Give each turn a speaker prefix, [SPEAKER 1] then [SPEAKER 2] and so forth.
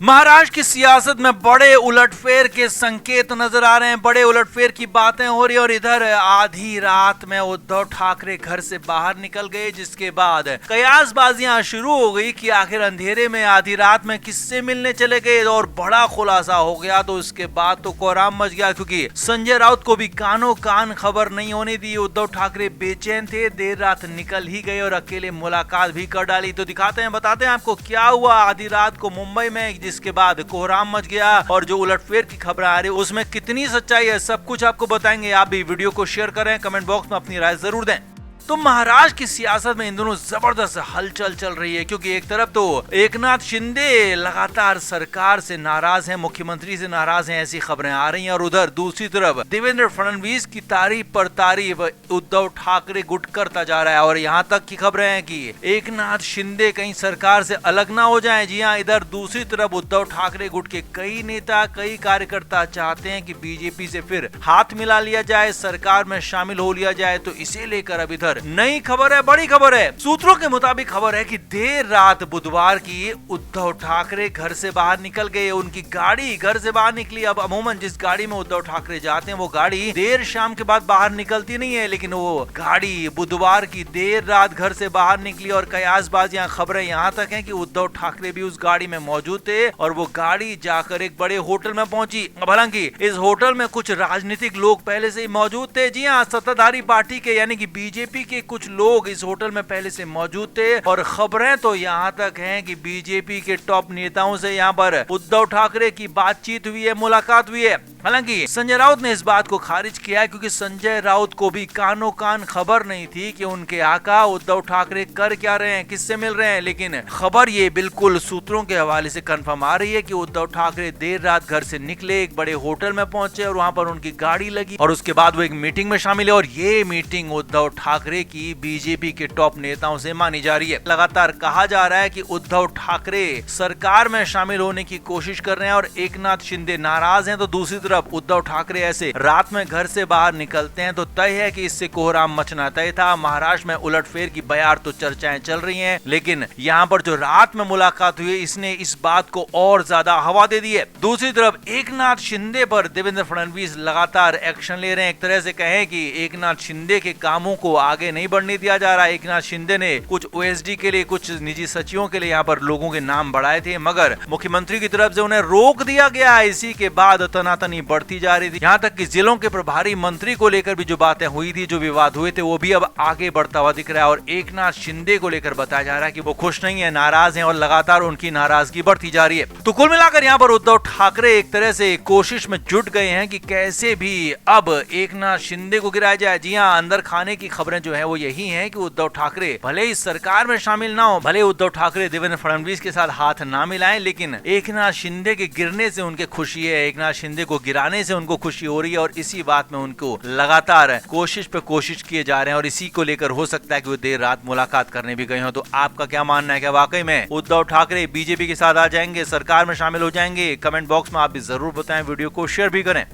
[SPEAKER 1] महाराष्ट्र की सियासत में बड़े उलटफेर के संकेत नजर आ रहे हैं, बड़े उलटफेर की बातें हो रही है। और इधर आधी रात में उद्धव ठाकरे घर से बाहर निकल गए, जिसके बाद कयासबाजियां शुरू हो गई कि आखिर अंधेरे में आधी रात में किससे मिलने चले गए। और बड़ा खुलासा हो गया तो उसके बाद तो कोहराम मच गया, क्योंकि संजय राउत को भी कानों कान खबर नहीं होने दी। उद्धव ठाकरे बेचैन थे, देर रात निकल ही गए और अकेले मुलाकात भी कर डाली। तो दिखाते हैं, बताते हैं आपको क्या हुआ आधी रात को मुंबई में, जिसके बाद कोहराम मच गया। और जो उलटफेर की खबर आ रही है उसमें कितनी सच्चाई है, सब कुछ आपको बताएंगे। आप भी वीडियो को शेयर करें, कमेंट बॉक्स में अपनी राय जरूर दें। तो महाराष्ट्र की सियासत में इन दोनों जबरदस्त हलचल चल रही है, क्योंकि एक तरफ तो एकनाथ शिंदे लगातार सरकार से नाराज हैं, मुख्यमंत्री से नाराज हैं, ऐसी खबरें आ रही हैं। और उधर दूसरी तरफ देवेंद्र फडणवीस की तारीफ पर तारीफ उद्धव ठाकरे गुट करता जा रहा है। और यहाँ तक की खबरें हैं कि एकनाथ शिंदे कहीं सरकार से अलग ना हो जाए। जी हाँ, इधर दूसरी तरफ उद्धव ठाकरे गुट के कई नेता, कई कार्यकर्ता चाहते हैं कि बीजेपी से फिर हाथ मिला लिया जाए, सरकार में शामिल हो लिया जाए। तो इसे लेकर अब इधर नई खबर है, बड़ी खबर है। सूत्रों के मुताबिक खबर है कि देर रात बुधवार की उद्धव ठाकरे घर से बाहर निकल गए। उनकी गाड़ी घर से बाहर निकली। अब अमूमन जिस गाड़ी में उद्धव ठाकरे जाते हैं वो गाड़ी देर शाम के बाद बाहर निकलती नहीं है, लेकिन वो गाड़ी बुधवार की देर रात घर से बाहर निकली। और कयासबाजियां खबरें यहाँ तक हैं कि उद्धव ठाकरे भी उस गाड़ी में मौजूद थे और वो गाड़ी जाकर एक बड़े होटल में पहुंची। हालांकि इस होटल में कुछ राजनीतिक लोग पहले से ही मौजूद थे। जी हाँ, सत्ताधारी पार्टी के यानी कि बीजेपी के कुछ लोग इस होटल में पहले से मौजूद थे। और खबरें तो यहाँ तक हैं कि बीजेपी के टॉप नेताओं से यहाँ पर उद्धव ठाकरे की बातचीत हुई है, मुलाकात हुई है। हालांकि संजय राउत ने इस बात को खारिज किया है, क्योंकि संजय राउत को भी कानों कान खबर नहीं थी कि उनके आका उद्धव ठाकरे कर क्या रहे हैं, किससे मिल रहे हैं। लेकिन खबर ये बिल्कुल सूत्रों के हवाले से कंफर्म आ रही है कि उद्धव ठाकरे देर रात घर से निकले, एक बड़े होटल में पहुंचे और वहां पर उनकी गाड़ी लगी। और उसके बाद वो एक मीटिंग में शामिल है। और ये मीटिंग उद्धव ठाकरे की बीजेपी के टॉप नेताओं से मानी जा रही है। लगातार कहा जा रहा है कि उद्धव ठाकरे सरकार में शामिल होने की कोशिश कर रहे हैं और एकनाथ शिंदे नाराज हैं। तो दूसरी तरफ उद्धव ठाकरे ऐसे रात में घर से बाहर निकलते हैं तो तय है कि इससे कोहराम मचना तय था। महाराष्ट्र में उलटफेर की बयार तो चर्चाएं चल रही हैं, लेकिन यहाँ पर जो रात में मुलाकात हुई इसने इस बात को और ज्यादा हवा दे दी है। दूसरी तरफ एकनाथ शिंदे पर देवेंद्र फडणवीस लगातार एक्शन ले रहे हैं। एक तरह से कहें कि एकनाथ शिंदे के कामों को आगे नहीं बढ़ने दिया जा रहा है। एकनाथ शिंदे ने कुछ ओएसडी के लिए, कुछ निजी सचिवों के लिए यहाँ पर लोगों के नाम बढ़ाए थे, मगर मुख्यमंत्री की तरफ से उन्हें रोक दिया गया। इसी के बाद तनातनी बढ़ती जा रही थी, यहाँ तक कि जिलों के प्रभारी मंत्री को लेकर भी जो बातें हुई थी, जो विवाद हुए थे, वो भी अब आगे बढ़ता हुआ दिख रहा है। और एकनाथ शिंदे को लेकर बताया जा रहा है कि वो खुश नहीं है, नाराज हैं और लगातार उनकी नाराजगी बढ़ती जा रही है। तो कुल मिलाकर यहाँ पर उद्धव ठाकरे एक तरह से कोशिश में जुट गए हैं कि कैसे भी अब एकनाथ शिंदे को गिराया जाए। जी हाँ, अंदर खाने की खबरें जो है वो यही है कि उद्धव ठाकरे भले ही सरकार में शामिल ना हो, भले उद्धव ठाकरे देवेंद्र फडणवीस के साथ हाथ ना मिलाएं, लेकिन एकनाथ शिंदे के गिरने से उनके खुशी है, एकनाथ शिंदे को गिराने से उनको खुशी हो रही है। और इसी बात में उनको लगातार कोशिश पे कोशिश किए जा रहे हैं। और इसी को लेकर हो सकता है कि वो देर रात मुलाकात करने भी गए हो। तो आपका क्या मानना है, क्या वाकई में उद्धव ठाकरे बीजेपी के साथ आ जाएंगे, सरकार में शामिल हो जाएंगे? कमेंट बॉक्स में आप भी जरूर बताएं, वीडियो को शेयर भी करें।